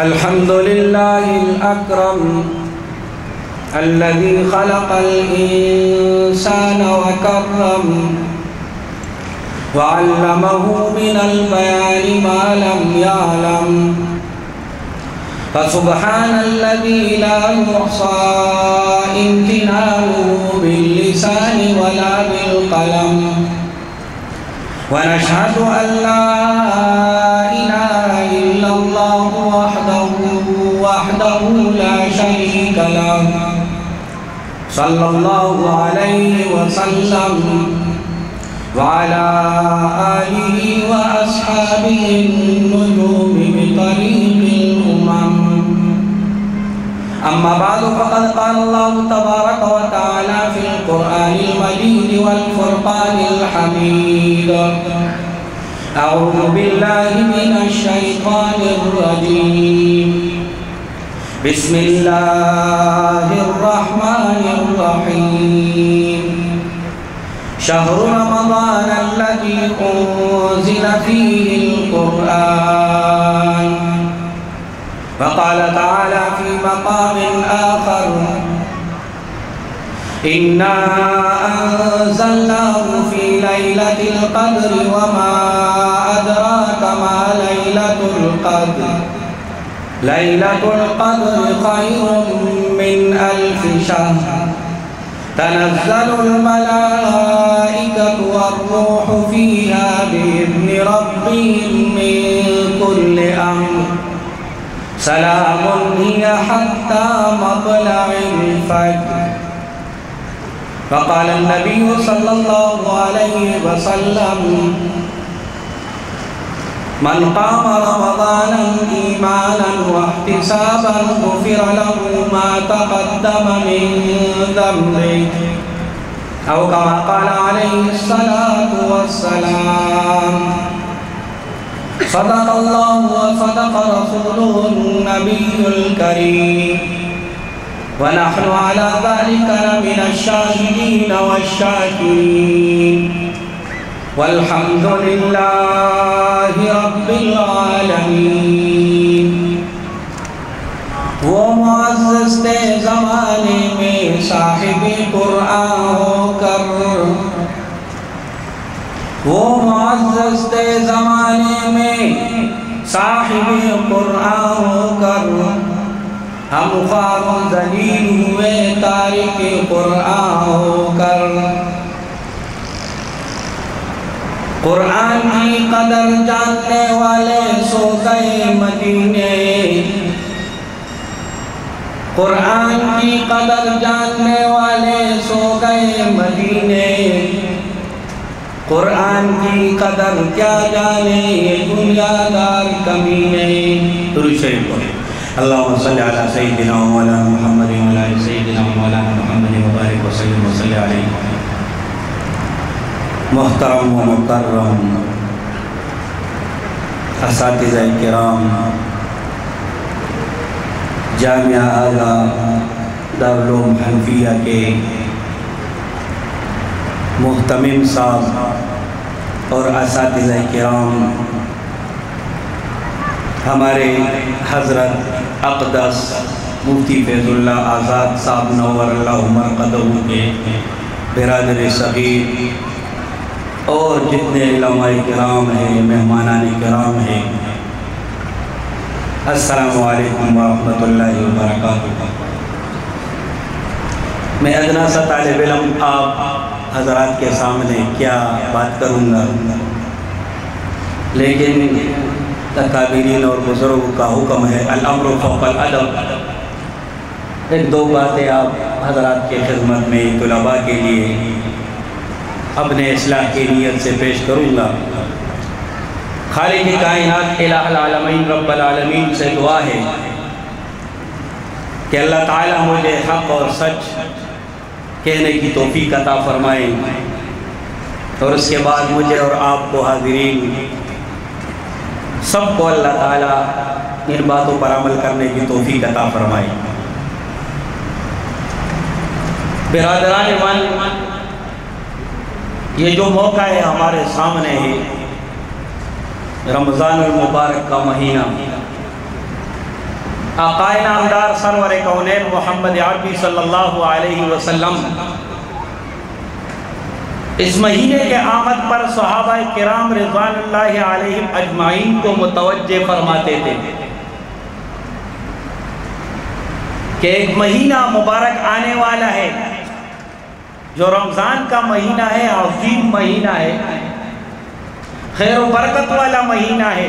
الحمد لله الأكرم الذي خلق الإنسان وكرم وعلمه من البيان ما لم يعلم فسبحان الذي لا يحصى امتنانه باللسان ولا بالقلم ونشهد أن لا إله إلا الله وحده لا شريك له صلى الله عليه وسلم وعلى آله وأصحابه النجوم بطريق الأمم أما بعد فقد قال الله تبارك وتعالى في القرآن المجيد والفرقان الحميد أعوذ بالله من الشيطان الرجيم بسم الله الرحمن الرحيم شهر رمضان الذي أنزل فيه القرآن وقال تعالى في مقام آخر إنا أنزلناه في ليلة القدر وما أدراك ما ليلة القدر ليلة القدر خير من 1000 شهر تنزل الملائكة والروح فيها بإذن ربهم من كل أمر سلام هي حتى مطلع الفجر فقال النبي صلى الله عليه وسلم من قام رمضان إيمانا واحتسابا غفر له ما تقدم من ذنبه أو كما قال عليه الصلاة والسلام صدق الله وصدق رسوله النبي الكريم ونحن على ذلك من الشاهدين والشاكرين والحمد لله رب العالمین۔ وہ معزز تھے زمانے میں صاحب قرآن ہو کر، وہ معزز تھے زمانے میں صاحب قرآن ہو کر، ہم خوار و ذلیل ہوئے تارک قرآن ہو کر۔ قرآن کی قدر جاننے والے سو گئے مدینے، قرآن کی قدر جاننے والے سو گئے مدینے، قرآن کی قدر کیا جانے یہ دنیا دار کمینے۔ درود شریف پڑھیں۔ اللہم صلی علی سیدنا و مولانا محمد و علی سیدنا و مولانا محمد مبارک وسلم وصلی علیہ۔ محترم و مکرم اساتذہ کرام، جامعہ اعلیٰ دارالعلوم حنفیہ کے محتمم صاحب اور اساتذہ کرام، ہمارے حضرت اقدس مفتی فیض اللہ آزاد صاحب نور اللہ مرقدہ کے برادر صغیر اور جتنے علماء کرام ہیں، مہمانان کرام ہیں، السلام علیکم ورحمۃ اللہ وبرکاتہ۔ میں ادنا سا طالب علم آپ حضرات کے سامنے کیا بات کروں گا، لیکن اکابرین اور بزرگوں کا حکم ہے الامر فوق الادب۔ ایک دو باتیں آپ حضرات کے خدمت میں طلباء کے لیے اپنے اصلاح کی نیت سے پیش کروں گا۔ خالق کائنات الہ العالمین رب العالمین سے دعا ہے کہ اللہ تعالیٰ مجھے حق اور سچ کہنے کی توفیق عطا فرمائے، اور اس کے بعد مجھے اور آپ کو حاضرین سب کو اللہ تعالیٰ ان باتوں پر عمل کرنے کی توفیق عطا فرمائے۔ برادران ایمان، یہ جو موقع ہے ہمارے سامنے ہے، رمضان المبارک کا مہینہ، آقائے نامدار سرور کونین محمد عربی صلی اللہ علیہ وسلم اس مہینے کے آمد پر صحابہ کرام رضوان اللہ علیہم اجمعین کو متوجہ فرماتے تھے کہ ایک مہینہ مبارک آنے والا ہے جو رمضان کا مہینہ ہے، عظیم مہینہ ہے، خیر و برکت والا مہینہ ہے،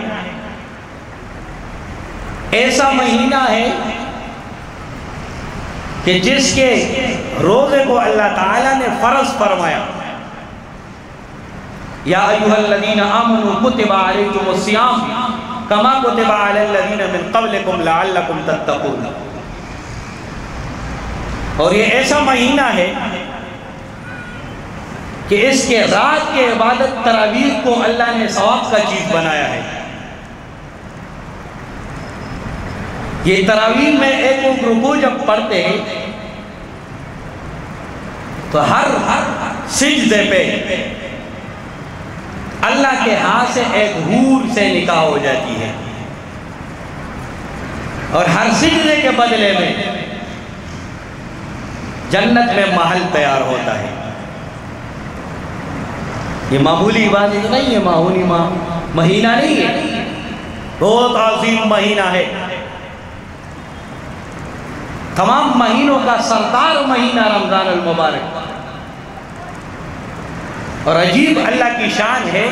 ایسا مہینہ ہے کہ جس کے روزے کو اللہ تعالیٰ نے فرض فرمایا، یا ایھا الذین آمنوا کتب علیکم الصیام کما کتب علی الذین من قبلکم لعلکم تتقون۔ اور یہ ایسا مہینہ ہے کہ اس کے رات کے عبادت تراویح کو اللہ نے ثواب کا چیز بنایا ہے۔ یہ تراویح میں ایک رکوع جب پڑھتے ہیں تو ہر سجدے پہ اللہ کے ہاتھ سے ایک حور سے نکاح ہو جاتی ہے، اور ہر سجدے کے بدلے میں جنت میں محل تیار ہوتا ہے۔ یہ معمولی عبادت نہیں ہے، معمولی مہینہ نہیں ہے، بہت عظیم مہینہ ہے، تمام مہینوں کا سردار مہینہ رمضان المبارک۔ اور عجیب اللہ کی شان ہے،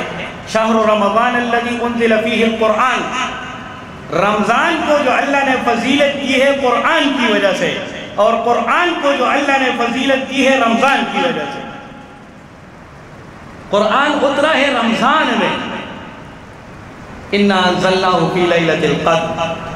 شہر رمضان الذی انزل فیہ القرآن، رمضان کو جو اللہ نے فضیلت کی ہے قرآن کی وجہ سے، اور قرآن کو جو اللہ نے فضیلت کی ہے رمضان کی وجہ سے۔ قرآن اترا ہے رمضان میں، اِنَّا أَنزَلْنَاهُ فِي لَيْلَةِ الْقَدْرِ۔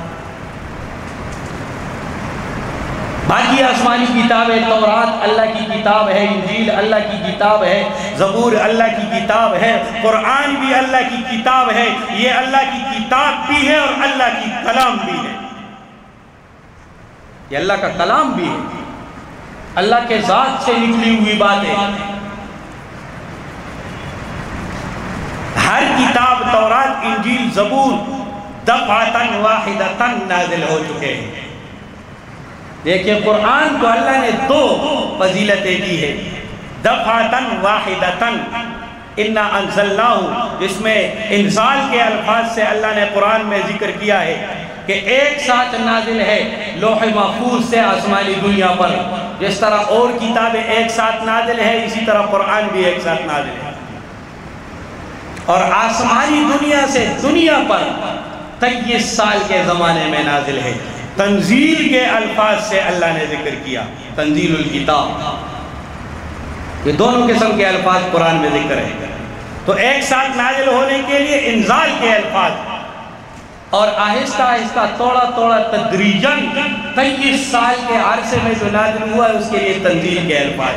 باقی آسمانی کتابیں، تورات اللہ کی کتاب ہے، انجیل اللہ کی کتاب ہے، زبور اللہ کی کتاب ہے، قرآن بھی اللہ کی کتاب ہے، یہ اللہ کی کتاب بھی ہے اور اللہ کی کلام بھی ہے، یہ اللہ کا کلام بھی ہے، اللہ کے ذات سے نکلی ہوئی باتیں۔ ہر کتاب تورات انجیل زبور دفعتاً واحدتاً نازل ہو چکے ہیں۔ دیکھیں قرآن کو اللہ نے دو فضیلتیں دی ہے، دفعتاً واحدتاً، اِنَّا أَنزَلْنَاهُ، جس میں انزال کے الفاظ سے اللہ نے قرآن میں ذکر کیا ہے کہ ایک ساتھ نازل ہے لوح محفوظ سے آسمانی دنیا پر، جس طرح اور کتابیں ایک ساتھ نازل ہے اسی طرح قرآن بھی ایک ساتھ نازل ہے، اور آسمانی دنیا سے دنیا پر 23 سال کے زمانے میں نازل ہے۔ تنزیل کے الفاظ سے اللہ نے ذکر کیا، تنزیل الکتاب، یہ دونوں قسم کے الفاظ قرآن میں ذکر ہے۔ تو ایک ساتھ نازل ہونے کے لیے انزال کے الفاظ، اور آہستہ آہستہ توڑا تدریجاً 23 سال کے عرصے میں جو نازل ہوا ہے اس کے لیے تنزیل کے الفاظ۔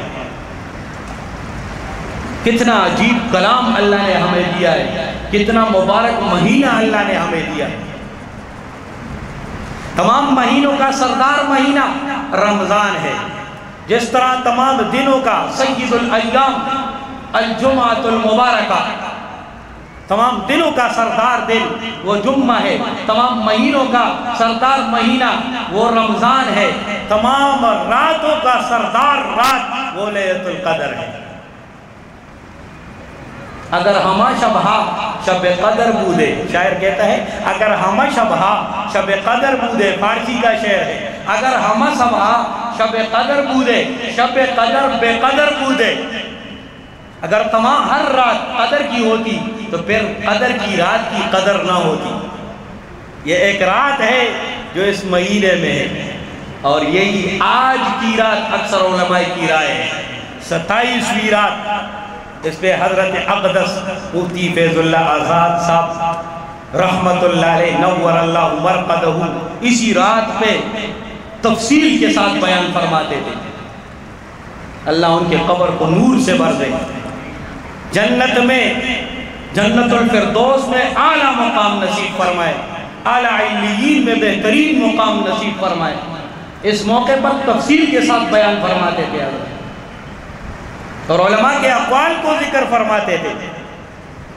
کتنا عجیب کلام اللہ نے ہمیں دیا ہے، کتنا مبارک مہینہ اللہ نے ہمیں دیا ہے۔ تمام مہینوں کا سردار مہینہ رمضان ہے، جس طرح تمام دنوں کا سید الایام الجمعۃ المبارکہ، تمام دنوں کا سردار دن وہ جمعہ ہے، تمام مہینوں کا سردار مہینہ وہ رمضان ہے، تمام راتوں کا سردار رات وہ لیلۃ القدر ہے۔ اگر ہما شبہا شب قدر بودے، شاعر کہتا ہے اگر ہما شبہا شب قدر بودے، فارسی کا شعر ہے، اگر ہما شبہا شب قدر بودے، شب قدر بے قدر بودے، اگر تمام ہر رات قدر کی ہوتی تو پھر قدر کی رات کی قدر نہ ہوتی۔ یہ ایک رات ہے جو اس مہینے میں ہے، اور یہی آج کی رات اکثر علماء کی رائے ہے، 27ویں رات۔ اس پہ حضرت اقدس مفتی فیض اللہ آزاد صاحب رحمت اللہ علیہ نور اللہ مرقدہ اسی رات پہ تفصیل کے ساتھ بیان فرماتے تھے۔ اللہ ان کے قبر کو نور سے بھر دے، جنت میں جنت الفردوس میں اعلیٰ مقام نصیب فرمائے، اعلیٰ علیین میں بہترین مقام نصیب فرمائے۔ اس موقع پر تفصیل کے ساتھ بیان فرماتے تھے حضرت، اور علماء کے اقوال کو ذکر فرماتے تھے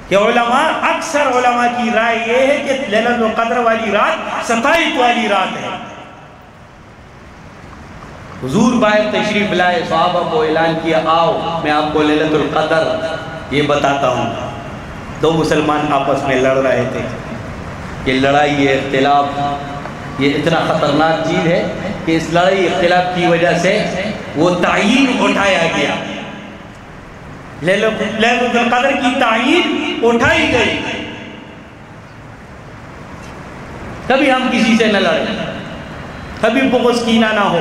کہ اکثر علماء کی رائے یہ ہے کہ لیلۃ القدر والی رات 27 والی رات ہے، حضور باہر تشریف لائے، صحابہ کو اعلان کیا آؤ میں آپ کو لیلۃ القدر یہ بتاتا ہوں۔ دو مسلمان آپس میں لڑ رہے تھے۔ یہ لڑائی، یہ اختلاف، یہ اتنا خطرناک چیز ہے کہ اس لڑائی اختلاف کی وجہ سے وہ تعین اٹھایا گیا، لیلۃ القدر کی تعین اٹھائی گئی۔ کبھی ہم کسی سے نہ لڑیں، کبھی بغض کینہ نہ ہو،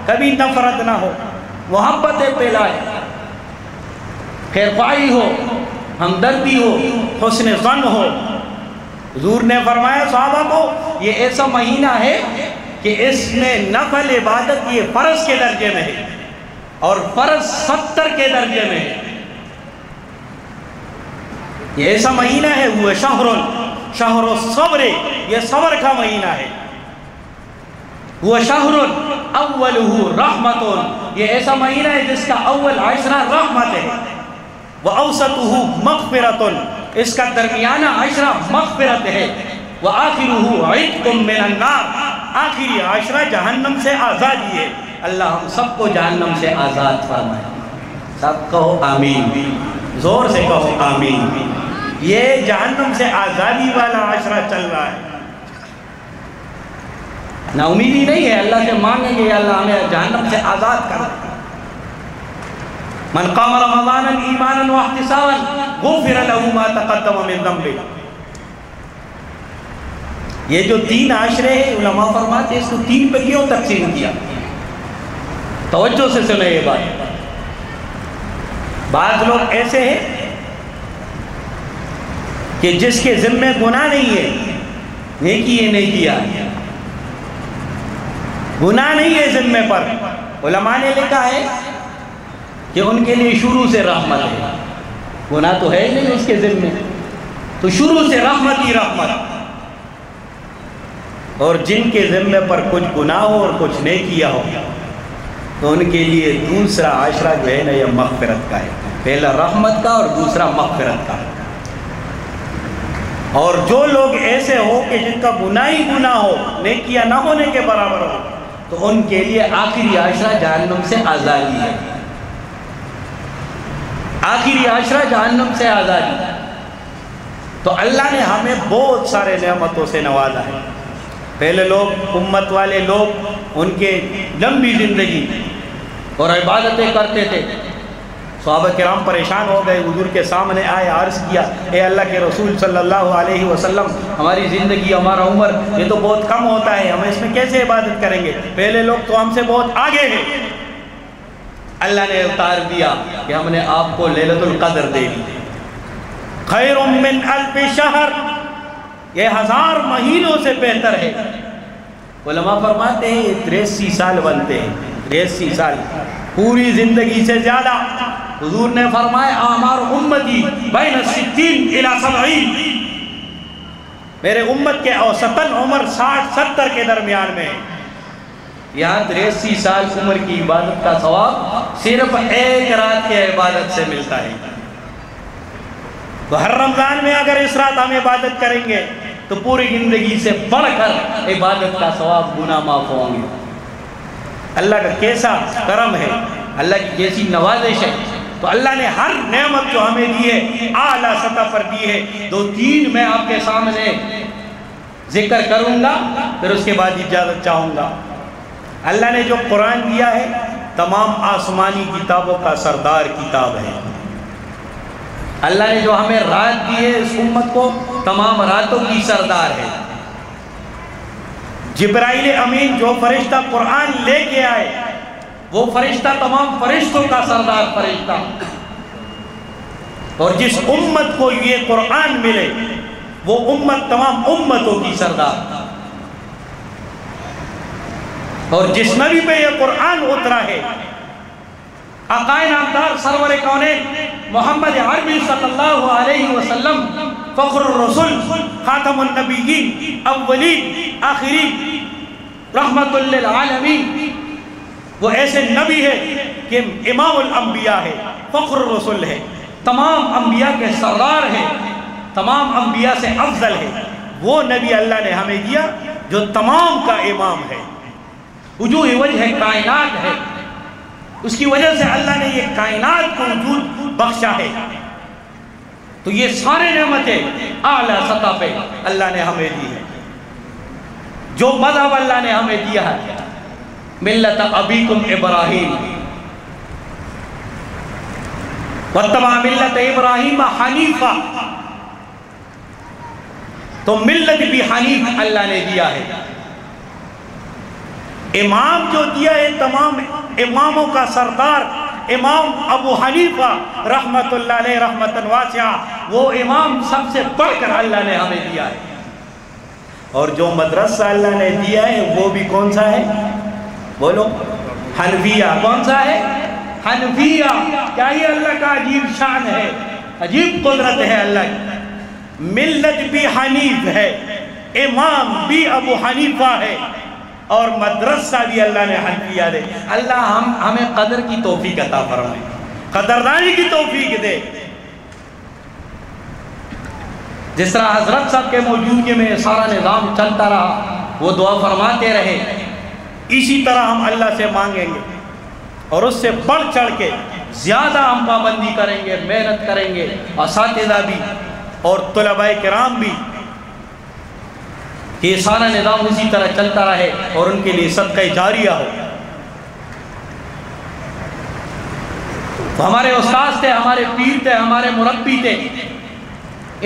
کبھی نفرت نہ ہو، محبتیں پھیلائیں، خیرخواہی ہو، ہمدردی ہو، حسن ظن ہو۔ حضور نے فرمایا صحابہ کو یہ ایسا مہینہ ہے کہ اس میں نفل عبادت یہ فرض کے درجے میں ہے اور فرض 70 کے درجے میں ہے۔ یہ ایسا مہینہ ہے، وہ شہر الصبر، یہ صبر کا مہینہ ہے۔ وہ شہر اولہ رحمت، یہ ایسا مہینہ ہے جس کا اول عشرہ رحمت ہے۔ وَأَوْسَطُهُ مَغْفِرَةٌ، اس کا درمیانہ عشرہ مغفرت ہے۔ وَآخِرُهُ عِتْقٌ مِّنَ النَّارِ، آخری عشرہ جہنم سے آزادی ہے۔ اللہ ہم سب کو جہنم سے آزاد فرمائے۔ سب کہو آمین، زور سے کہو آمین۔ یہ جہنم سے آزادی والا عشرہ چل رہا ہے۔ نا امیدی نہیں ہے، اللہ سے مانگیں گے اللہ ہمیں جہنم سے آزاد کر دے۔ من قام رمضان ایمانا واحتسابا غفر له ما تقدم من ذنبه۔ یہ جو 3 عشرے ہیں، علماء فرماتے ہیں اس کو 3 پہ کیوں تقسیم کیا؟ توجہ سے سنیں یہ بات۔ بعض لوگ ایسے ہیں کہ جس کے ذمہ گناہ نہیں ہے، نیکی یہ نہیں کیا، گناہ نہیں ہے ذمہ پر، علماء نے لکھا ہے کہ ان کے لیے شروع سے رحمت ہے۔ گناہ تو ہے ہی نہیں اس کے ذمہ، تو شروع سے رحمت ہی رحمت۔ اور جن کے ذمہ پر کچھ گناہ ہو اور کچھ نہیں کیا ہو تو ان کے لیے دوسرا عشرہ جو ہے نا یہ مغفرت کا ہے، پہلا رحمت کا اور دوسرا مغفرت کا۔ اور جو لوگ ایسے ہو کہ جن کا گناہ ہی گناہ ہو، نیکیاں نہ ہونے کے برابر ہو، تو ان کے لیے آخری عشرہ جہنم سے آزادی ہے۔ آخری عشرہ جہنم سے آزادی۔ تو اللہ نے ہمیں بہت سارے نعمتوں سے نوازا ہے۔ پہلے لوگ، امت والے لوگ، ان کے لمبی زندگی اور عبادتیں کرتے تھے۔ صحابہ کرام پریشان ہو گئے، حضور کے سامنے آئے، عرض کیا اے اللہ کے رسول صلی اللہ علیہ وسلم، ہماری زندگی، ہمارا عمر یہ تو بہت کم ہوتا ہے، ہم اس میں کیسے عبادت کریں گے؟ پہلے لوگ تو ہم سے بہت آگے ہیں۔ اللہ نے اتار دیا کہ ہم نے آپ کو لیلۃ القدر دے دی۔ خیر من الف شہر، یہ 1000 مہینوں سے بہتر ہے۔ علماء فرماتے ہیں یہ 83 سال بنتے ہیں، 83 سال، پوری زندگی سے زیادہ۔ حضور نے فرمایا اعمار امتی بین 60 الی 70، میرے امت کے اوسطاً عمر 60-70 کے درمیان میں ہے۔ یہاں 83 سال عمر کی عبادت کا ثواب صرف ایک رات کی عبادت سے ملتا ہے۔ تو ہر رمضان میں اگر اس رات ہم عبادت کریں گے تو پوری زندگی سے بڑھ کر عبادت کا ثواب گناہ معاف ہوں گے۔ اللہ کا کیسا کرم ہے، اللہ کی کیسی نوازش ہے۔ تو اللہ نے ہر نعمت جو ہمیں دی ہے اعلیٰ سطح پر دی ہے۔ 2-3 میں آپ کے سامنے ذکر کروں گا، پھر اس کے بعد اجازت چاہوں گا۔ اللہ نے جو قرآن دیا ہے تمام آسمانی کتابوں کا سردار کتاب ہے۔ اللہ نے جو ہمیں رات دی ہے اس امت کو تمام راتوں کی سردار ہے۔ جبرائیل امین جو فرشتہ قرآن لے کے آئے وہ فرشتہ تمام فرشتوں کا سردار فرشتہ، اور جس امت کو یہ قرآن ملے وہ امت تمام امتوں کی سردار، اور جس نبی پہ یہ قرآن اترا ہے آقائے نامدار سرور کونین محمد عربی صلی اللہ علیہ وسلم، فخر الرسول، خاتم النبیین، اولین آخرین، رحمت للعالمین، وہ ایسے نبی ہے کہ امام الانبیاء ہے، فخر الرسول ہے، تمام انبیاء کے سردار ہے، تمام انبیاء سے افضل ہے۔ وہ نبی اللہ نے ہمیں دیا جو تمام کا امام ہے۔ وجوہ وجہ کائنات ہے، اس کی وجہ سے اللہ نے یہ کائنات کو وجود بخشا ہے۔ تو یہ سارے نعمتیں اعلیٰ سطح پہ اللہ نے ہمیں دی ہے۔ جو مذہب اللہ نے ہمیں دیا ہے، ملت ابیکم ابراہیم واتبع ملت ابراہیم حنیفہ، تو ملت بھی حنیف اللہ نے دیا ہے۔ امام جو دیا ہے تمام اماموں کا سردار امام ابو حنیفہ رحمت اللہ علیہ رحمتاً واسعہ، وہ امام سب سے بڑھ کر اللہ نے ہمیں دیا ہے۔ اور جو مدرسہ اللہ نے دیا ہے وہ بھی کون سا ہے؟ بولو، حنفیہ۔ کون سا ہے؟ حنفیہ۔ کیا یہ اللہ کا عجیب شان ہے، عجیب قدرت ہے اللہ کی۔ ملت بھی حنیف ہے، امام بھی ابو حنیفہ ہے، اور مدرسہ بھی اللہ نے حنفیہ دے۔ اللہ ہمیں قدر کی توفیق عطا فرمائے، قدردانی کی توفیق دے۔ جس طرح حضرت صاحب کے موجودگی میں سارا نظام چلتا رہا، وہ دعا فرماتے رہے، اسی طرح ہم اللہ سے مانگیں گے، اور اس سے بڑھ چڑھ کے زیادہ ہم پابندی کریں گے، محنت کریں گے، اساتذہ بھی اور طلباء کرام بھی، کہ یہ سارا نظام اسی طرح چلتا رہے اور ان کے لیے صدقہ جاریہ ہو۔ تو ہمارے استاذ تھے، ہمارے پیر تھے، ہمارے مربی تھے،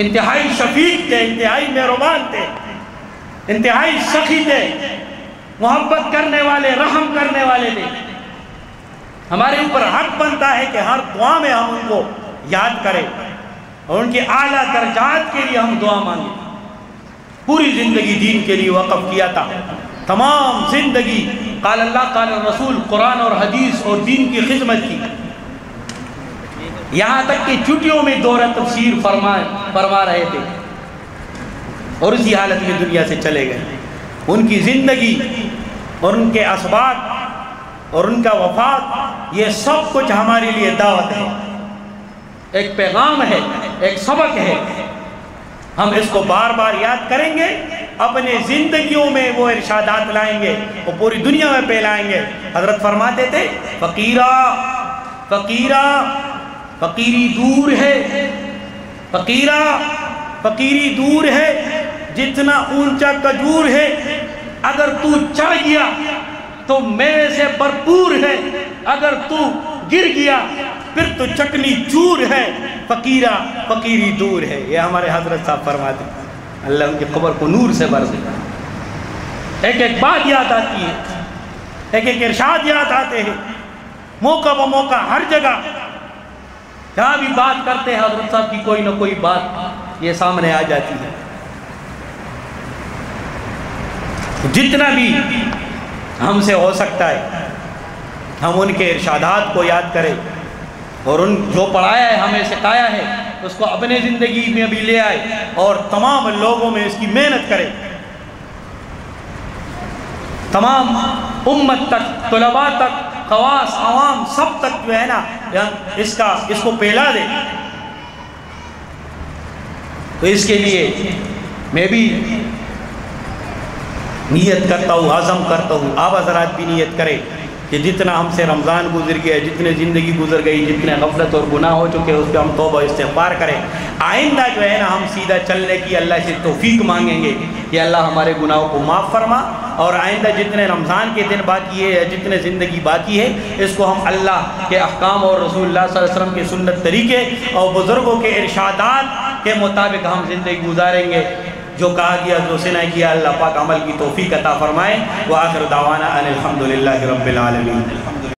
انتہائی شفیق تھے، انتہائی مہربان تھے، انتہائی سخی تھے، محبت کرنے والے، رحم کرنے والے تھے۔ ہمارے اوپر حق بنتا ہے کہ ہر دعا میں ہم ان کو یاد کریں اور ان کے اعلیٰ درجات کے لیے ہم دعا مانگیں۔ پوری زندگی دین کے لیے وقف کیا تھا، تمام زندگی قال اللہ قال رسول، قرآن اور حدیث اور دین کی خدمت کی، یہاں تک کہ چھٹیوں میں دورہ تفسیر فرما رہے تھے، اور اسی حالت میں دنیا سے چلے گئے۔ ان کی زندگی اور ان کے اسباب اور ان کا وفات، یہ سب کچھ ہمارے لیے دعوت ہے، ایک پیغام ہے، ایک سبق ہے۔ ہم اس کو بار بار یاد کریں گے، اپنے زندگیوں میں وہ ارشادات لائیں گے، وہ پوری دنیا میں پھیلائیں گے۔ حضرت فرماتے تھے فقیرہ فقیرہ فقیری دور ہے، فقیرہ فقیری دور ہے، جتنا اونچا کجور ہے، اگر تو چڑھ گیا تو میوے سے بھرپور ہے، اگر تو گر گیا پھر تو چکنی چور ہے، فقیرہ فقیری دور ہے۔ یہ ہمارے حضرت صاحب فرماتے ہیں، اللہ ان کی قبر کو نور سے بھر دے۔ ایک ایک بات یاد آتی ہے، ایک ایک ارشاد یاد آتے ہیں، موقع بموقع ہر جگہ جہاں بھی بات کرتے ہیں حضرت صاحب کی کوئی نہ کوئی بات یہ سامنے آ جاتی ہے۔ جتنا بھی ہم سے ہو سکتا ہے ہم ان کے ارشادات کو یاد کریں، اور ان جو پڑھایا ہے، ہمیں سکھایا ہے، اس کو اپنے زندگی میں بھی لے آئے اور تمام لوگوں میں اس کی محنت کرے، تمام امت تک، طلباء تک، خواص، عوام، سب تک جو ہے نا اس کو پھیلا دے۔ تو اس کے لیے میں بھی نیت کرتا ہوں، عزم کرتا ہوں، آپ حضرات بھی نیت کریں کہ جتنا ہم سے رمضان گزر گیا، جتنے زندگی گزر گئی، جتنے غفلت اور گناہ ہو چکے، اس پہ ہم توبہ استغفار کریں۔ آئندہ جو ہے نا ہم سیدھا چلنے کی اللہ سے توفیق مانگیں گے کہ اللہ ہمارے گناہوں کو معاف فرما، اور آئندہ جتنے رمضان کے دن باقی ہے یا جتنے زندگی باقی ہے، اس کو ہم اللہ کے احکام اور رسول اللہ صلی اللہ علیہ وسلم کے سنت طریقے اور بزرگوں کے ارشادات کے مطابق ہم زندگی گزاریں گے۔ جو کہا گیا، جو سنا کیا، اللہ پاک عمل کی توفیق عطا فرمائے۔ وآخر دعوانا ان الحمدللہ رب العالمین۔